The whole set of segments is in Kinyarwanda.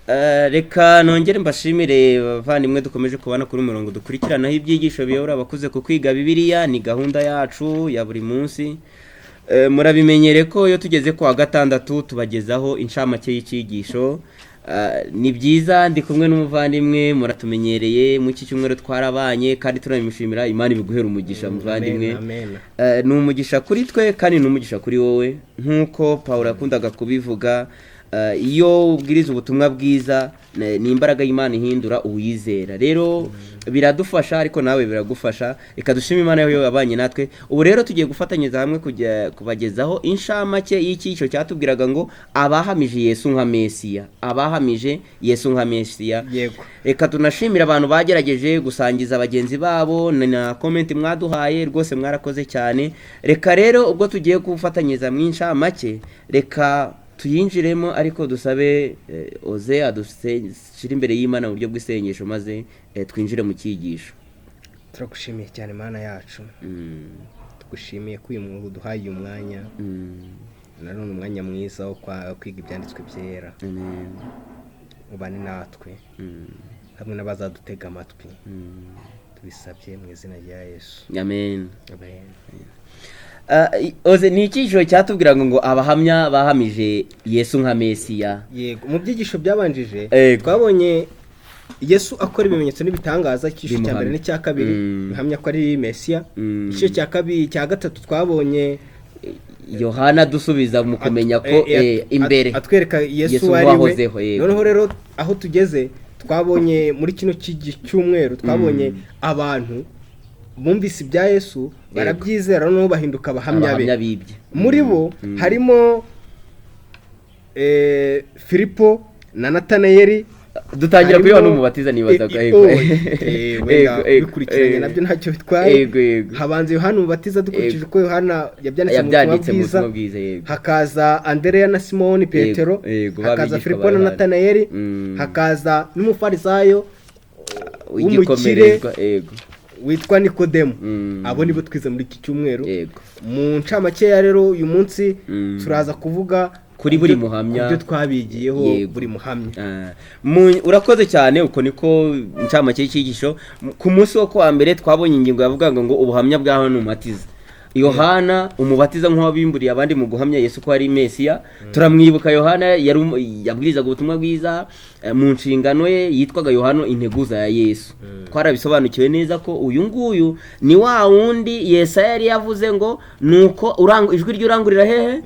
Reka nongere mbashimire bavandimwe dukomeje kubana kuri umurongo dukurikiranaho ibyigisho biyobora abakuze ku kwiga Bibiliya. Ni gahunda yacu ya buri munsi. Murabimenyere ko iyo tugeze ku wa gatandatu tubagezaho inshamake y'icyigisho. Ni byiza ndi kumwe n'umuvandimwe muratumenyereye mu iki cyumweru twarabanye kandi turabimishimira. Imana ibiguhera umugisha muvandimwe. Ni umugisha kuri twe kandi ni umugisha kuri wowe nk'uko Pawulo yakundaga kubivuga. Iyo ubwiriza ubutumwa bwiza ni imbaraga y'Imana ihindura uwizera. Rero biradufasha ariko nawe biragufasha. Reka dushime Imana yo yabanye natwe. Ubu rero tugiye gufatanyiriza hamwe kujya kubagezaho inshamake y'icyigisho cyatubwiraga ngo abahamije Yesu nka Mesiya. Abahamije Yesu nka Mesiya. Yego. Reka tunashimira abantu bagerageje gusangiza abagenzi babo na comment mwaduhaye rwose mwarakoze cyane. Reka rero ubwo tugiye gufatanyiriza mu inshamake reka tuyinjiremo ariko dusabe Oze adushyira imbere y'Imana mu buryo bw'isengesho maze twinjire mu cyigisho. Turagushimiye cyane Mana yacu. Tugushimiye ko uyu mwuga duhaye umwanya. Nanone umwanya mwiza wo kwiga ibyanditswe byera. Ubane natwe. Hamwe n'abazadutega amatwi. Tubisabye mu izina rya Yesu. Amen. Oze ni icyigisho cyatubwiraga ngo abahamya bahamije Yesu nka Mesiya. Yego, mu byigisho byabanjije twabonye Yesu akora ibimenyetso n'ibitangaza. Icyisho cya mbere n'icya kabiri bihamya ko ari Mesiya. Icyisho cya kabiri cya gatatu twabonye Yohana dusubiza mu kumenya ko imbere atwereka Yesu ari we. Noneho rero aho tugeze twabonye muri kino cyumweru twabonye abantu bumvise ibya Yesu barabyizera no bahinduka abahamya be. Muri bo harimo Filipo na Natanayeli. Dutangira kuri Yohana umubatiza nibazaga bikurikiranye nabyo ntacyo bitwaye. Habanze Yohana umubatiza dukurikije ko Yohana yabyanditse mu butumwa bwiza. Hakaza Andrea na Simoni Petero. Hakaza Filipo na Natanayeli. Hakaza n'umufarisayo w'umukire witwa Nikodemu. Abo nibo twize muri iki cyumweru. Mu ncamake ya rero uyu munsi turaza kuvuga kuri buri muhamya ibyo twabigiyeho buri muhamya. Urakoze cyane. Uko niko ncamake y'icyigisho. Ku munsi wo kwa mbere twabonye ingingo yavugaga ngo ubuhamya bwa Yohana umubatiza. Yohana umubatiza nk'uwabimburiye abandi mu guhamya Yesu ko ari Mesiya. Turamwibuka Yohana yabwirizaga ubutumwa bwiza mu nshingano ye yitwaga Yohana integuza ya Yesu. Twarabisobanukiwe neza ko uyu nguyu ni wa wundi Yesaya yari yavuze ngo nuko ijwi ry'urangurira hehe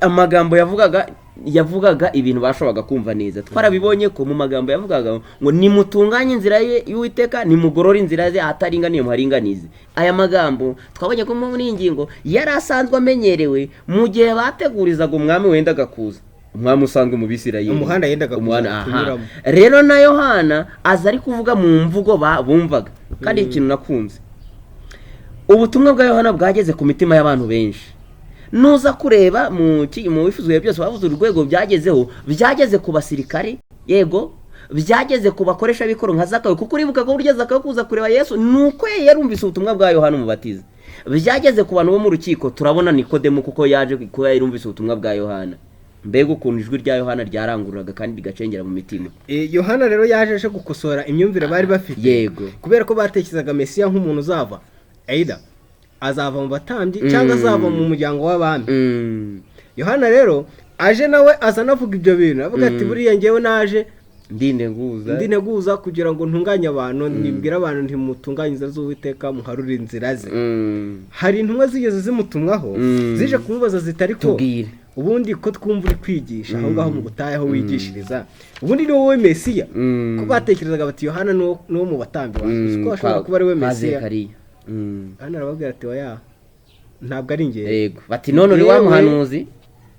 amagambo yavugaga ibintu bashoboraga kumva neza. Twarabibonye ko mu magambo yavugaga ngo nimutunganye inzira y'Uwiteka nimugorora inzira ze ahataringaniye muharinganize. Aya magambo twabonye ko muri ingingo yari asanzwe amenyerewe mu gihe bategurizaga umwami wendaga kuza. Umwami usanzwe mu Bisirayeli umuhanda yendaga kunyuramo. Rero na Yohana aza ari kuvuga mu mvugo bumvaga. Kandi ikintu nakunze ubutumwa bwa Yohana bwageze ku mitima y'abantu benshi. Nuza kureba mu bifuzwe byose bavuze urwego byageze ku basirikare. Yego, byageze ku bakoresha bikoro nka Zakayo, kuko uribuka ko burya Zakayo kuza kureba Yesu nuko yarumvise ubutumwa bwa Yohana umubatiza. Byageze ku bantu bo mu rukiko. Turabona Nikodemu kuko yaje kuko yarumvise ubutumwa bwa Yohana. Mbega ukuntu ijwi rya Yohana ryarangururaga kandi rigacengera mu mitima. Yohana rero yaje gukosora imyumvire bari bafite. Yego, kubera ko batekerezaga Mesiya nk'umuntu uzava aida azava mu batambyi cyangwa azava mu muryango w'abami. Yohana rero aje nawe azanavuga ibyo bintu. Avuga ati buriya ngewe naje ndineguza kugira ngo ntunganye abantu. Nibwira abantu ntimutunganye inzira z'Uwiteka muharure inzira ze. Hari intumwa zigeze zimutumwaho zije kumubaza zitari ko ubundi ko twumva uri kwigisha aho ngaho mu butayu aho wigishiriza ubundi ni wowe Mesiya. Ko batekerezaga bati Yohana no mu batambyi ko ashobora kuba ari we Mesiya. Hano arababwira ati oya ntabwo ari ngewe. Yego, bati none uri wa muhanuzi.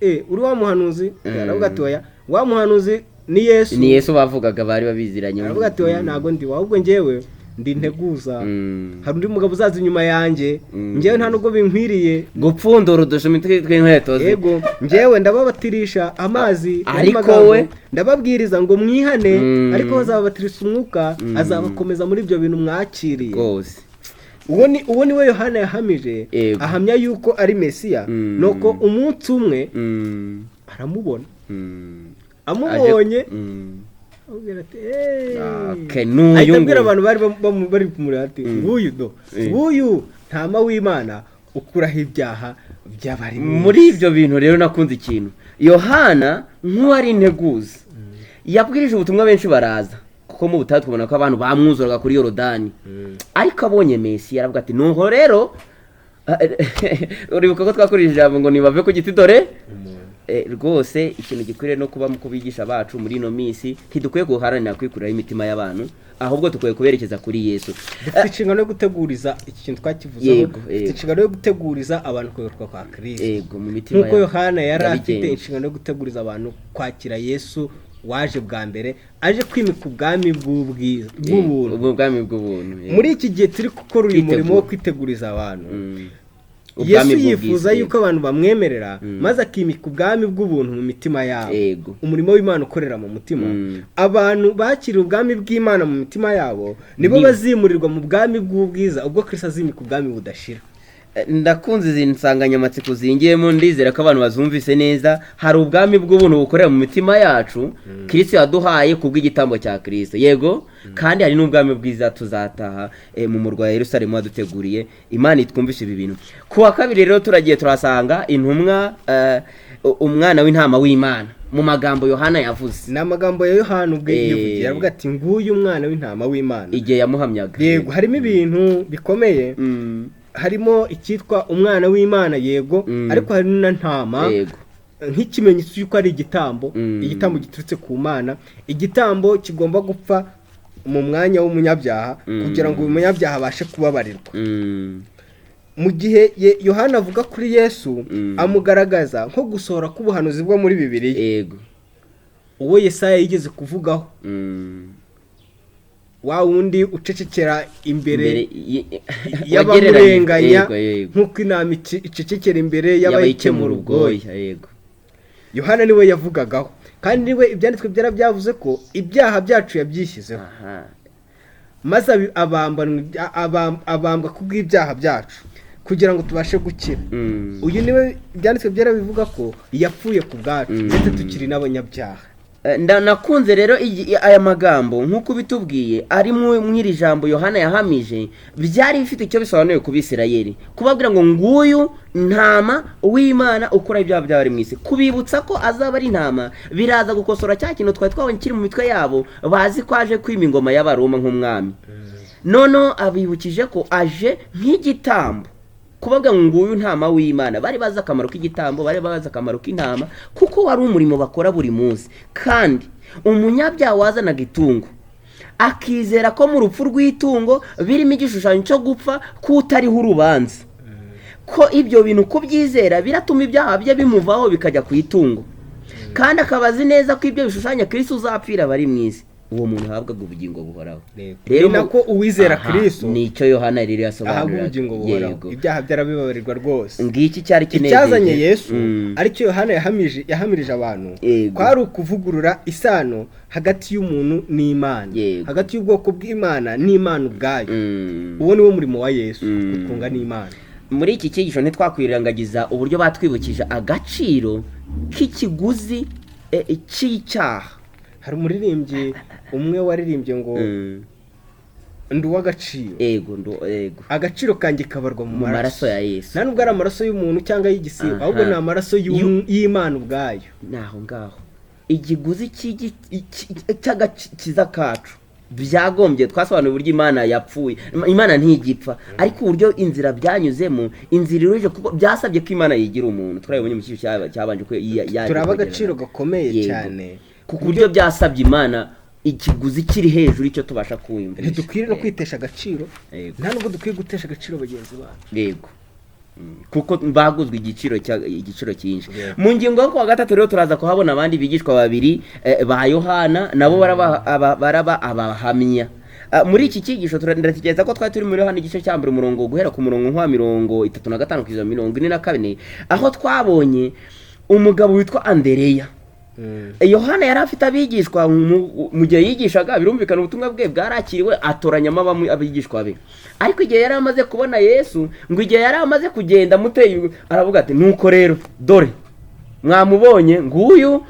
Uri wa muhanuzi. Aravuga ati oya wa muhanuzi ni Yesu bavugaga bari babiziranye. Aravuga ati oya ntago ndi ahubwo ngewe ndi nteguza. Hari undi mugabo uzaza inyuma yanjye ngewe nta nubwo binkwiriye gupfundura udushumi tw'inkweto ze. Yego, ngewe ndababatirisha amazi ariko we ndababwiriza ngo mwihane ariko azababatirisha umwuka azabakomeza muri ibyo bintu mwakiriye rwose. Uwo ni we Yohana yahamije. Ahamya yuko ari Mesiya. Nuko umunsi umwe aramubona. Amubonye abwira ati n'uyu abwira abantu bari kumureba ati nguyu ntama w'Imana ukuraho ibyaha by'abari muri ibyo bintu. Rero nakunze ikintu Yohana nk'uwari integuza yabwirije ubutumwa, benshi baraza kuko mu butayu tubona ko abantu bamwuzuraga kuri Yorodani, ariko abonye Mesiya aravuga ati nuho rero uribuka ko twakoresheje ijambo ngo nibave ku giti dore rwose ikintu gikwiriye no kuba mu kubigisha bacu muri ino minsi ntidukwiye guharanira kwikuraho imitima y'abantu, ahubwo tukwiye kuberekeza kuri Yesu. Dufite inshingano yo guteguriza iki kintu twakivuzeho, dufite inshingano yo guteguriza abantu kuyoborwa kwa Kristo, nk'uko Yohana yari afite inshingano yo guteguriza abantu kwakira Yesu waje bwa mbere, aje kwimika ubwami bw'ubuntu. Muri iki gihe turi gukora uyu murimo wo kwiteguriza abantu, Yesu yifuza yuko abantu bamwemerera maze akimika ubwami bw'ubuntu mu mitima yabo. Umurimo w'Imana ukorera mu mutima, abantu bakira ubwami bw'Imana mu mitima yabo nibo bazimurirwa mu bwami bw'ubwiza, ubwo Kristo azimika ubwami budashira. Ndakunze izi nsanganyamatsiko zingiyemo, ndizera ko abantu bazumvise neza. Hari ubwami bw'ubuntu bukorera mu mitima yacu Kristo yaduhaye kubw'igitambo cya Kristo, yego, kandi hari n'ubwami bwiza tuzataha mu murwa wa Yerusalemu waduteguriye. Imana itwumvishe ibi bintu. Ku wa kabiri rero turagiye turasanga intumwa, umwana w'intama w'Imana mu magambo Yohana yavuze. Ni amagambo ya Yohana ubwe yivugiye, aravuga ati nguyu umwana w'intama w'Imana, igihe yamuhamyaga. Yego, harimo ibintu bikomeye, harimo icyitwa umwana w'Imana, yego, ariko hari na ntama nk'ikimenyetso cy'uko ari igitambo, igitambo giturutse ku Mana, igitambo kigomba gupfa mu mwanya w'umunyabyaha kugira ngo uyu munyabyaha abashe kubabarirwa. Mu gihe Yohana avuga kuri Yesu, amugaragaza nko gusohora k'ubuhanuzi bwo muri Bibiliya, yego, uwo Yesaya yigeze kuvugaho, wa wundi ucecekera imbere y'abamurenganya nk'uko intama icecekera imbere y'abayikemura ubwoya. Yohana niwe yavugagaho, kandi niwe ibyanditswe byera byavuze ko ibyaha byacu yabyishyizeho, maze abambwa kubw'ibyaha byacu kugira ngo tubashe gukira. Uyu niwe ibyanditswe byera bivuga ko yapfuye ku bwacu, ndetse tukiri n'abanyabyaha. Nakunze rero aya magambo nk'uko bitubwiye ari mw'iri jambo Yohana yahamije, byari bifite icyo bisobanuye ku Bisirayeli, kubabwira ngo nguyu ntama w'Imana ukora ibyaha by'abari mu isi, kubibutsa ko azaba ari intama. Biraza gukosora cya kintu twari twabonye kiri mu mitwe yabo, bazi ko aje kwima ingoma y'Abaroma nk'umwami. Noneho abibukije ko aje nk'igitambo, kubabwira ngo nguyu ntama w'Imana. Bari bazi akamaro k'igitambo, bari bazi akamaro k'intama, kuko wari umurimo bakora buri munsi. Kandi umunyabyaha wazanaga itungo akizera ko mu rupfu rw'itungo birimo igishushanyo cyo gupfa kutariho urubanza, ko ibyo bintu kubyizera biratuma ibyaha bye bimuvaho bikajya ku itungo, kandi akabazi neza ko ibyo bishushanya Kristo uzapfira bari mu isi, uwo muntu ahabwaga ubugingo buhoraho. Rero nako uwizera Kristo nicyo Yohana rero yasobanura, ubugingo buhoraho, ibyaha byarabibabarirwa rwose. Ngiki cyari kinejeje icyazanye Yesu, aricyo Yohana yahamirije abantu, kwari ukuvugurura isano hagati y'umuntu n'Imana, hagati y'ubwoko bw'Imana n'Imana ubwayo. Uwo niwo murimo wa Yesu, gukunga n'Imana. Muri iki cyigisho ntitwakwirengagiza uburyo batwibukije agaciro k'ikiguzi cy'icyaha. Hari umuririmbyi umwe waririmbye ngo ndi uw'agaciro, yego, agaciro kanjye kabarwa mu maraso ya Yesu. Nta nubwo ari amaraso y'umuntu cyangwa y'igisigo, ahubwo ni amaraso y'Imana ubwayo. Naho ngaho igiguzi cy'agakiza kacu byagombye, twasobanuye uburyo Imana yapfuye. Imana ntigipfa, ariko uburyo inzira byanyuzemo, inzira iruje, kuko byasabye ko Imana yigira umuntu. Turabonye mu cyiciro cyabanje ko turaba agaciro gakomeye cyane, kuko uburyo byasabye Imana ikiguzi kiri hejuru icyo tubasha kumva. Ntidukwiriye no kwitesha agaciro, nta nubwo dukwiye gutesha agaciro bagenzi bacu, yego, kuko baguzwe igiciro cyinshi. Mu ngingo yo kuwa gatatu rero turaza kuhabona abandi bigishwa babiri ba Yohana, nabo baraba abahamya. Muri iki cyigisho turatekereza ko twari turi muri Yohana igice cya mbere umurongo guhera ku murongo nka 35 kugeza 44, aho twabonye umugabo witwa Andereya. Yohana yari afite abigishwa, mu gihe yigishaga birumvikana ubutumwa bwe bwarakiriwe, atoranyamo abigishwa be. Ariko igihe yari amaze kubona Yesu, ngo igihe yari amaze kugenda muteye, aravuga ati nuko rero dore mwamubonye, nguyu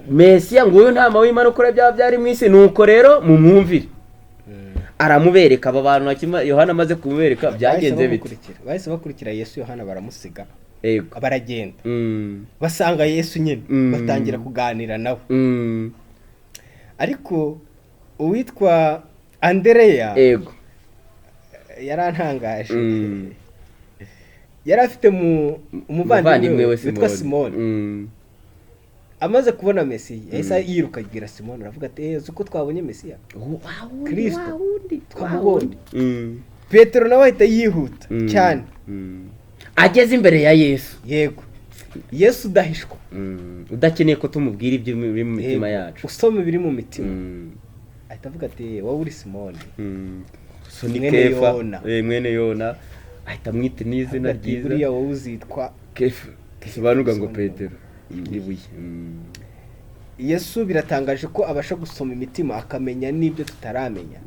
Mesiya nguyu ntama w'Imana ukora bya byari mu isi nuko rero mumwumvire aramubereka aba bantu Yohana amaze kumubereka byagenze bite bahise bakurikira Yesu. Yohana baramusiga yego baragenda basanga Yesu nyine batangira kuganira nawe ariko uwitwa Andereya yego yarantangaje yari afite umuvandimwe witwa Simoni amaze kubona Mesiya yahise yiruka agira Simoni aravuga ati uko twabonye Mesiya Kristo twamubonye. Petero nawe ahita yihuta cyane ageze imbere ya Yesu. Yego Yesu udahishwa udakeneye ko tumubwira ibyo biri mu mitima yacu usoma ibiri mu mitima ahita avuga ati wowe uri Simoni so ni Kefa mwene Yona ahita mwite n'izina ryiza buriya wowe uzitwa Kefa kisobanuka ngo Petero ibuye. Yesu biratangaje ko abasha gusoma imitima akamenya n'ibyo tutaramenya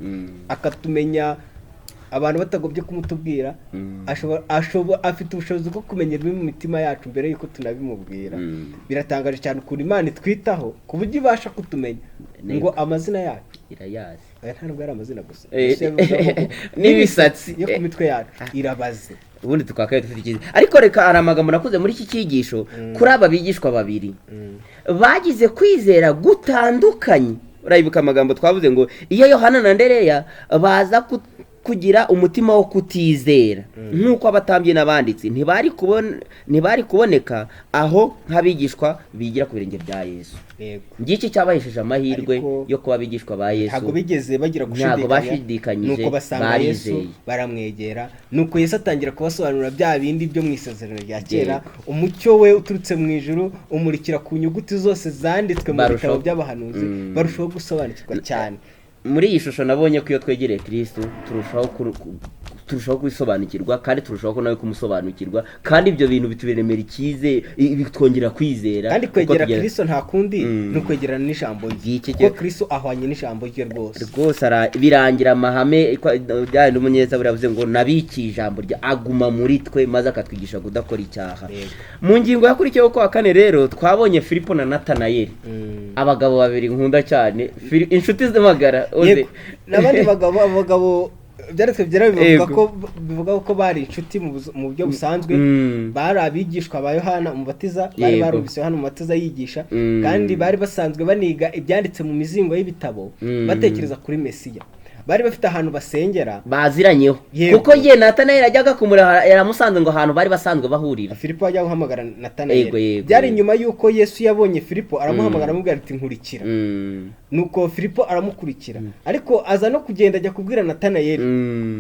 akatumenya abantu batagobye kumutubwira afite ubushobozi bwo kumenya ibiri mu mitima yacu mbere yuko tunabimubwira. Biratangaje cyane ukuntu Imana itwitaho ku buryo ibasha kutumenya ngo amazina yacu irayazi. Ntabwo ari amazina gusa n'ibisatsi yo ku mitwe yacu irabaze. Ubundi tukakaye dufite ariko reka ari amagambo nakuze muri iki cyigisho kuri aba bigishwa babiri bagize kwizera gutandukanye. Urayibuka amagambo twavuze ngo iyo Yohana na Andereya baza kugira umutima wo kutizera nk'uko abatambye n'abanditsi ntibari kuboneka aho nk'abigishwa bigira ku birenge bya Yesu. Ngiki cyabahesheje amahirwe yo kuba abigishwa ba Yesu. Ntabwo bigeze bagira gushidikanya nuko basanga Yesu baramwegera nuko Yesu atangira kubasobanurira bya bindi byo mu isezerano rya kera. Umucyo we uturutse mu ijuru umurikira ku nyuguti zose zanditswe mu bitabo by'abahanuzi barushaho gusobanukirwa cyane. Muri iyi shusho nabonye ko iyo twegereye Kristo turushaho kwisobanukirwa kandi turushaho ko nawe kumusobanukirwa kandi ibyo bintu bituberemera ikize bitwongera kwizera. Kandi kwegera Kristo nta kundi no kwegerana n'ijambo rye kuko Kristo ahwanye n'ijambo rye rwose birangira amahame byari n'umunyeza biravuze ngo nabiki ijambo rye aguma muri twe maze akatwigisha kudakora icyaha. Mu ngingo yakurikiyeho ko akane rero twabonye Filipo na Natanayeli abagabo babiri nkunda cyane inshuti z'amagara n'abandi abagabo byaretse bivuga ko bari inshuti mu buryo busanzwe bari abigishwa ba Yohana umubatiza bari barumvise Yohana umubatiza yigisha kandi bari basanzwe baniga ibyanditse mu mizingo y'ibitabo batekereza kuri Mesiya. Bari bafite ahantu basengera baziranyeho kuko ye Natanayeli ajyaga kumureba yaramusanze ngo ahantu bari basanzwe bahurira. Filipo ajya guhamagara Natanayeli byari nyuma yuko Yesu yabonye Filipo aramuhamagara amubwira ati nkurikira. Nuko Filipo aramukurikira ariko aza no kugenda ajya kubwira Natanayeli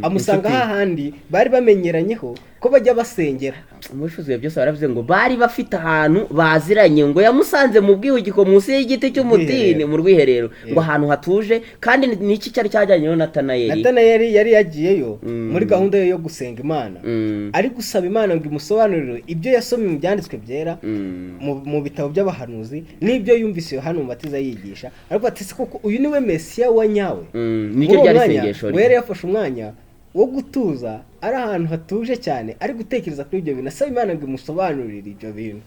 amusanga hahandi bari bamenyeranyeho ko bajya basengera. Umushuzi byose baravuze ngo bari bafite ahantu baziranye ngo yamusanze mu bwihugiko munsi y'igiti cy'umutini mu rwiherero ngo ahantu hatuje kandi niki cyari cyajyanyeho Natanayeli yari yagiyeyo muri gahunda yo gusenga Imana ari gusaba Imana ngo imusobanurire ibyo yasomye mu byanditswe byera mu bitabo by'abahanuzi n'ibyo yumvise Yohana umubatiza yigisha ariko ati koko uyu niwe Mesiya wa nyawe. Nicyo byari isengesho rye yafashe umwanya wo gutuza ari ahantu hatuje cyane ari gutekereza kuri ibyo bintu asaba Imana ngo imusobanurire ibyo bintu.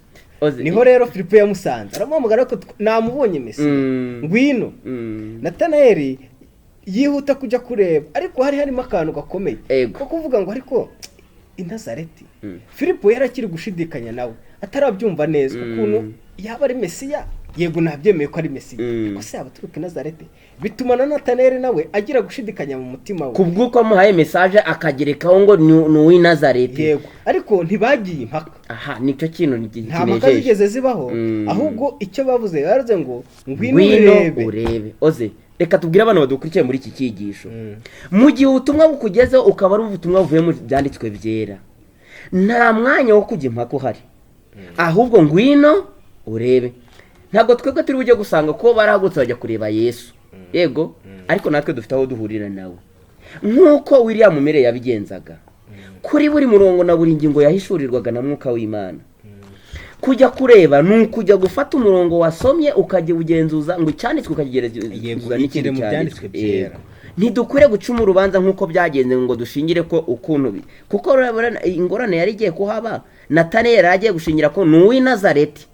Niho rero Filipo yamusanze aramuhamagara ko namubonye Mesiya ngwino. Natanayeli yihuta kujya kureba ariko harimo akantu gakomeye ko kuvuga ngo ariko i Nazareti. Filipo yarakiri gushidikanya nawe atarabyumva neza ukuntu yaba ari Mesiya. Yego nabyemeye ko ari Mesiya ko se abaturuka i Nazareti bituma na Natanayeli nawe agira gushidikanya mu mutima we kubwuko amuhaye message akagerekaho ngo ni uw'i Nazareti. Yego ariko ntibagiye impaka. Nicyo kintu nta mpaka zigeze zibaho ahubwo icyo bavuze baraze ngo ngwino urebe. Reka tubwire abantu badukurikiye muri iki cyigisho mu gihe ubutumwa bukugezeho ukaba ari ubutumwa buvuye mu byanditswe byera nta mwanya wo kujya impaka uhari ahubwo ngwino urebe. Ntabwo twebwe turi bujye gusanga ko barahagutse bajya kureba Yesu yego ariko natwe dufite aho duhurira nawe nk'uko William Mere yabigenzaga kuri buri murongo na buri ngingo yahishurirwaga na Mwuka w'Imana. Kujya kureba n'ukujya gufata umurongo wasomye ukajya ugenzuza ngo icyanditswe ukagerageza n'ikindi mu byanditswe byera. Ntidukure gucuma urubanza nk'uko byagenze ngo dushingire ko ukuntu kuko ingorane yari igiye kuhaba Natanayeli agiye gushingira ko ni uw'i Nazareti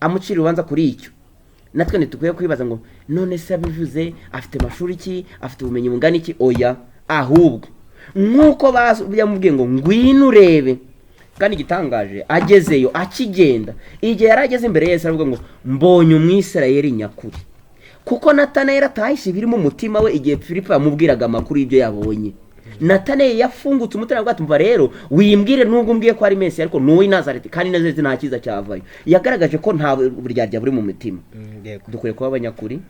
amucira urubanza kuri icyo natwe ntitukwiye kwibaza ngo none se abivuze afite amashuri ki afite ubumenyi bungana iki oya ahubwo nk'uko yamubwiye ngo ngwino urebe kandi igitangaje agezeyo akigenda igihe yari ageze imbere Yesu aravuga ngo mbonye umwisirayeli nyakuri kuko Natanayeli atahise birimo umutima we igihe Filipo yamubwiraga amakuru y'ibyo yabonye. Natanayeli yafungutse umutima we atumva rero wimbwire nubwo umbwiye ko ari Mesiya ariko n'uwi Nazareti kandi Nazareti nta kiza cyavayo. Yagaragaje ko nta buryarya buri mu mutima. Dukwiye kuba abanyakuri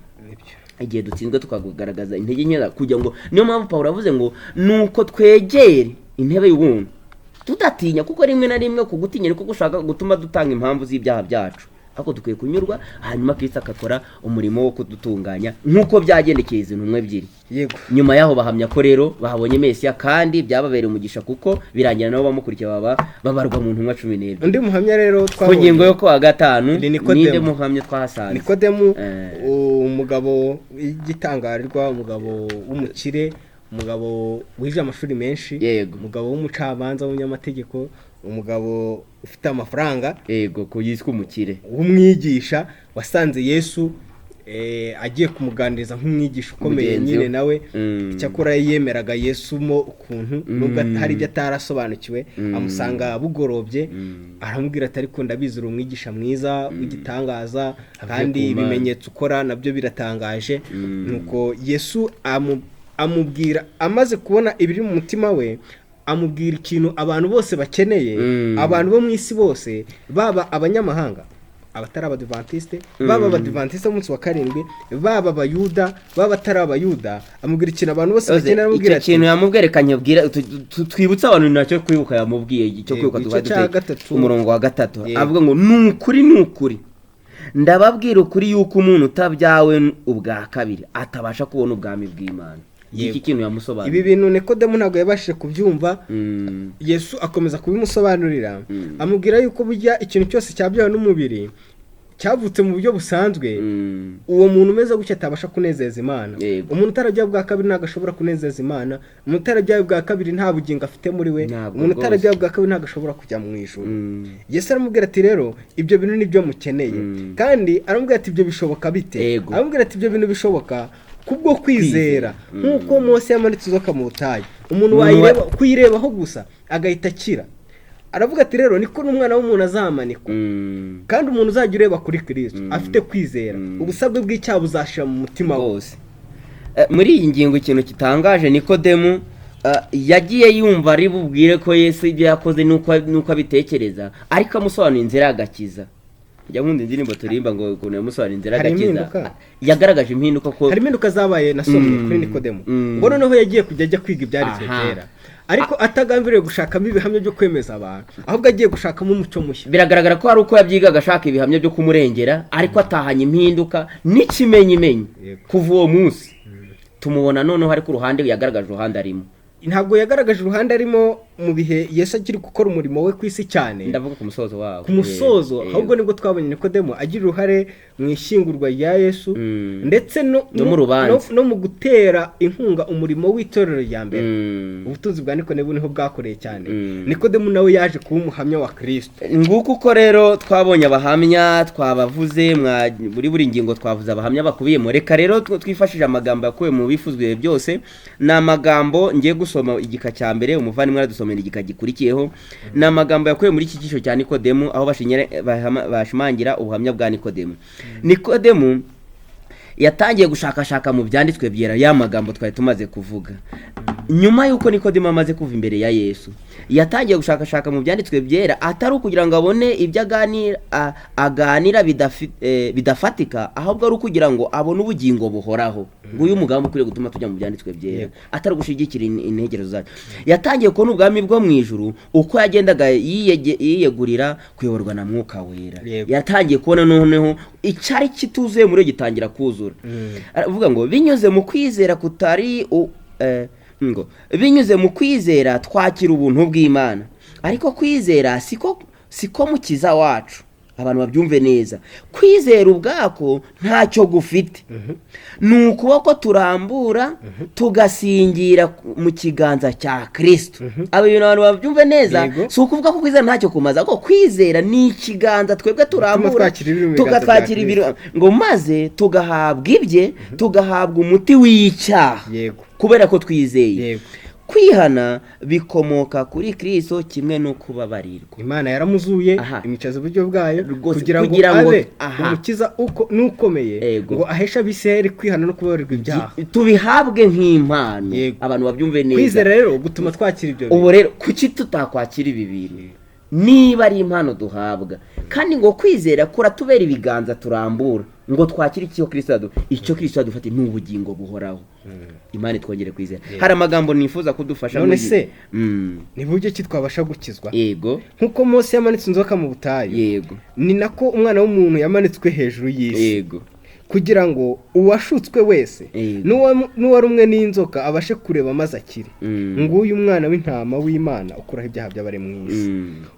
igihe dutsinzwe tukagaragaza intege nke kugira ngo niyo mpamvu Pawulo avuze ngo nuko twegere intebe y'ubuntu tutatinya kuko rimwe na rimwe kugutinya niko gushaka gutuma dutanga impamvu z'ibyaha byacu ako dukwiye kunyurwa hanyuma Kristo akakora umurimo wo kudutunganya nkuko byagendekeye izi ntumwe ebyiri. Yego nyuma yaho bahamya ko rero bahabonye Mesiya kandi byababereye umugisha kuko birangira nabo bamukurikiye babarwa mu ntumwa 12. undi muhamya rero twabonye ku ngingo yo kwa gatanu ninde muhamya twahasanze Nikodemu umugabo w'igitangarirwa umugabo w'umukire umugabo wije amashuri menshi umugabo w'umucamanza w'umunyamategeko umugabo ufite amafaranga ko yiswe umukire w'umwigisha wasanze Yesu agiye kumuganiriza nk'umwigisha ukomeye nyine nawe cyakora yemeraga Yesu mo ukuntu nubwo hari ibyo atarasobanukiwe amusanga bugorobye aramubwira ati ariko ndabizi uri umwigisha mwiza w'igitangaza kandi ibimenyetso ukora nabyo biratangaje nuko Yesu amubwira amaze kubona ibiri mu mutima we amubwira ikintu abantu bose bakeneye abantu bo mu isi bose baba abanyamahanga abatari abadivantiste baba abadivantiste umunsi wa karindwi baba abayuda baba atari abayuda amubwira ikintu abantu bose bakeneye amubwira ati ikintu yamubwerekanye bwira twibutsa abantu nacyo kwibuka yamubwiye icyo kwibuka tugahita umurongo wa 3 avuga ngo nukuri ndababwira ukuri yuko umuntu utabyawe ubwa kabiri atabasha kubona ubwami bw'Imana. Iki kintu yamusobanura ibi bintu Nikodemu ntabwo yabashije kubyumva Yesu akomeza kubimusobanurira amubwira yuko burya ikintu cyose cyabyawe n'umubiri cyavutse mu buryo busanzwe uwo muntu umeze gutya atabasha kunezeza Imana. Umuntu utarajya bwa kabiri ntabwo ashobora kunezeza Imana. Umuntu utarajya bwa kabiri nta bugingo afite muri we. Umuntu utarajya bwa kabiri ntabwo ashobora kujya mu ijuru. Yesu aramubwira ati rero ibyo bintu nibyo mukeneye kandi aramubwira ati ibyo bishoboka bite aramubwira ati ibyo bintu bishoboka kubwo kwizera nkuko Mose yamanitse inzoka mu butayu umuntu wayireba kuyirebaho gusa agahita akira. Aravuga ati rero niko n'umwana w'umuntu azamanikwa kandi umuntu uzajya ureba kuri Kristo afite kwizera ubusabwe bw'icyaha buzashira mu mutima wose. Muri iyi ngingo ikintu kitangaje Nikodemu yagiye yumva ari bubwire ko Yesu ibyo yakoze nuko abitekereza ariko amusobanura inzira y'agakiza. Njya nkunda indirimbo turimba ngo ukuntu yamusobanura inzira y'agakiza yagaragaje impinduka ko hari impinduka zabaye nasomye kuri Nikodemu ngo noneho yagiye kujya ajya kwiga ibyanditswe kera ariko atagambiriye gushakamo ibihamya byo kwemeza abantu ahubwo agiye gushakamo umuco mushya. Biragaragara ko hari uko yabyigaga ashaka ibihamya byo kumurengera ariko atahanye impinduka n'ikimenyimenyi kuva uwo munsi tumubona noneho ari ku ruhande yagaragaje uruhande arimo. Ntabwo yagaragaje uruhande arimo mu bihe Yesu akiri gukora umurimo we kwisi cyane ndavuga ku musozo wawo ku musozo ahubwo nibwo twabonye Nikodemu agira uruhare mu ishingurwa rya Yesu ndetse no mu gutera inkunga umurimo w'itorero rya mbere. Ubutunzi bwa Nikodemu niho bwakoreye cyane. Nikodemu nawe yaje kuba umuhamya wa Kristo. Nguko uko rero twabonye abahamya twabavuze buri ngingo twavuze abahamya bakubiyemo. Reka rero twifashije amagambo yakuwe mu bifuzwe byose n'amagambo ngiye gusoma igika cya mbere umuvandimwe aradusomera igika gikurikiyeho n'amagambo yakuwe muri iki gisho cya Nikodemu aho bashimangira ubuhamya bwa Nikodemu. Nikodemu yatangiye gushakashaka mu byanditswe byera ya magambo twari tumaze kuvuga. Nyuma yuko Nikodemu amaze kuva imbere ya Yesu yatangiye gushakashaka mu byanditswe byera atari ukugira ngo abone ibyo aganira bidafatika ahubwo ari ukugira ngo abone ubugingo buhoraho. Nguyu mugambo ukwiye gutuma tujya mu byanditswe byera atari gushigikira integerezo zacu. Yatangiye kubona ubwami bwo mu ijuru uko yagendaga yiyegurira kuyoborwa na Mwuka Wera. Yatangiye kubona noneho icyari kituzuye muri gitangira kuzura. Aravuga ngo binyuze mu kwizera binyuze mu kwizera twakira ubuntu bw'Imana ariko kwizera siko mukiza wacu abantu babyumve neza, kwizera ubwako ntacyo gufite, ni ukuboko turambura tugasingira mu kiganza cya Kristo. Abo bintu abantu babyumve neza, si ukuvuga ko kwizera ntacyo kumaza, ko kwizera ni ikiganza twebwe turambura tugatwakira ibiro ngo maze tugahabwa ibye, tugahabwa umuti w'icyaha kubera ko twizeye. Kwihana bikomoka kuri Kristo kimwe no kubabarirwa. Imana yaramuzuye imicaza uburyo bwayo kugira ngo abe umukiza uko nukomeye ngo ahesha biseri kwihana no kubabarirwa ibyaha, tubihabwe nk'impano. Abantu babyumve neza, kwizera rero gutuma twakira ibyo. Ubu rero kuki tutakwakira ibi bintu niba ari impano duhabwa? Kandi ngo kwizera kuratubera ibiganza turambura ngo twakire icyo Kristo yadufatiye n'ubugingo buhoraho. Imana twongere kwizera. Hari amagambo nifuza kudufasha. None se ni buryo ki twabasha gukizwa? Yego. Nkuko Mose yamanitse inzoka mu butayu, yego, ni nako umwana w'umuntu yamanitswe hejuru y'isi, yego, kugira ngo uwashutswe wese n'uwari umwe n'inzoka abashe kureba maze akire. Nguyu umwana w'intama w'Imana ukuraho ibyaha by'abari mu isi.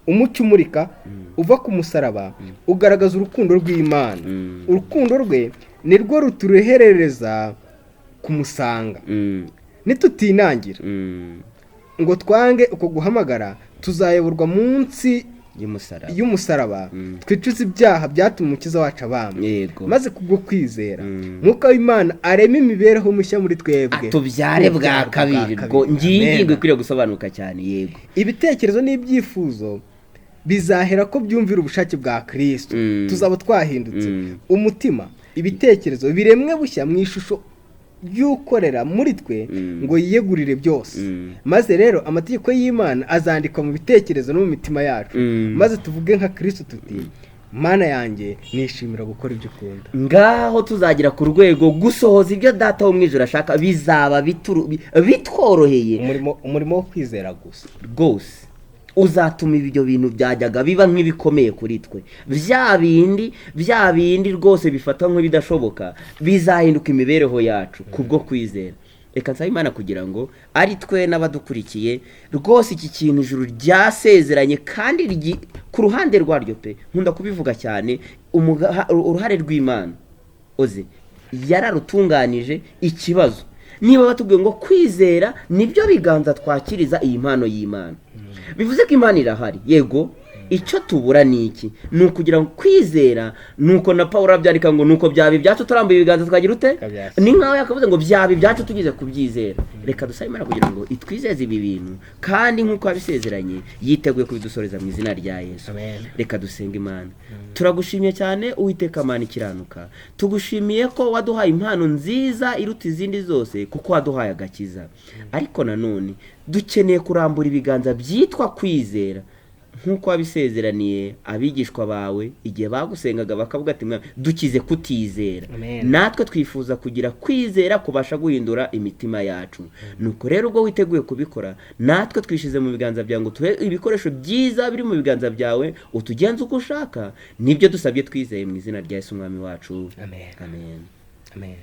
Umucyo umurika uva ku musaraba ugaragaza urukundo rw'Imana. Urukundo rwe ni rwo rutureherereza kumusanga. Nitutinangira ngo twange uko guhamagara, tuzayoborwa munsi y'umusaraba twicuza ibyaha byatuma umukiza wacu abambwa, maze kubwo kwizera Mwuka w'Imana arema imibereho mushya muri twebwe, tubyare bwa kabiri. Ngiye ingingo ikwiriye gusobanuka cyane. Yego. Ibitekerezo n'ibyifuzo bizahera ko byumvira ubushake bwa Kristo. Tuzaba twahindutse umutima, ibitekerezo biremwe bushya mu ishusho y'ukorera muri twe ngo yiyegurire byose. Maze rero amategeko y'Imana azandikwa mu bitekerezo no mu mitima yacu, maze tuvuge nka Kristo tuti, Mana yanjye nishimira gukora ibyo ukunda. Ngaho tuzagira ku rwego gusohoza ibyo Data wo mu ijuru ashaka, bizaba bitworoheye. Umurimo wo kwizera gusa rwose uzatuma ibyo bintu byajyaga biba nk'ibikomeye kuri twe, bya bindi rwose bifata nk'ibidashoboka bizahinduka imibereho yacu kubwo kwizera. Reka nsaba Imana kugira ngo ari twe n'abadukurikiye rwose iki kintu ijuru ryasezeranye, kandi ku ruhande rwaryo pe nkunda kubivuga cyane, uruhare rw'Imana oze yararutunganije. Ikibazo niba batubwiye ngo kwizera nibyo biganza twakiriza iyi mpano y'Imana, bivuze ko Imana irahari. Yego, icyo tubura ni iki? Ni ukugira ngo kwizera, nuko na Pawulo abyandika ngo nuko byaba ibyacu turambuye ibiganza twagira ute? Ni nkaho yakavuze ngo byaba ibyacu tugize kubyizera. Reka dusabe Imana kugira ngo itwizeze ibi bintu, kandi nk'uko yabisezeranye yiteguye kubidusoreza mu izina rya Yesu. Reka dusenga Imana. Turagushimye cyane Uwiteka Mana ikiranuka, tugushimiye ko waduhaye impano nziza iruta izindi zose, kuko waduhaye agakiza. Ariko nanone dukeneye kurambura ibiganza byitwa kwizera, nk'uko wabisezeraniye abigishwa bawe igihe bagusengaga bakavuga ati dukize kutizera. Natwe twifuza kugira kwizera kubasha guhindura imitima yacu. Nuko rero ubwo witeguye kubikora, natwe twishize mu biganza byawe ngo tube ibikoresho byiza biri mu biganza byawe, utugenze uko ushaka. Nibyo dusabye twizeye mu izina rya Yesu umwami wacu. Amen.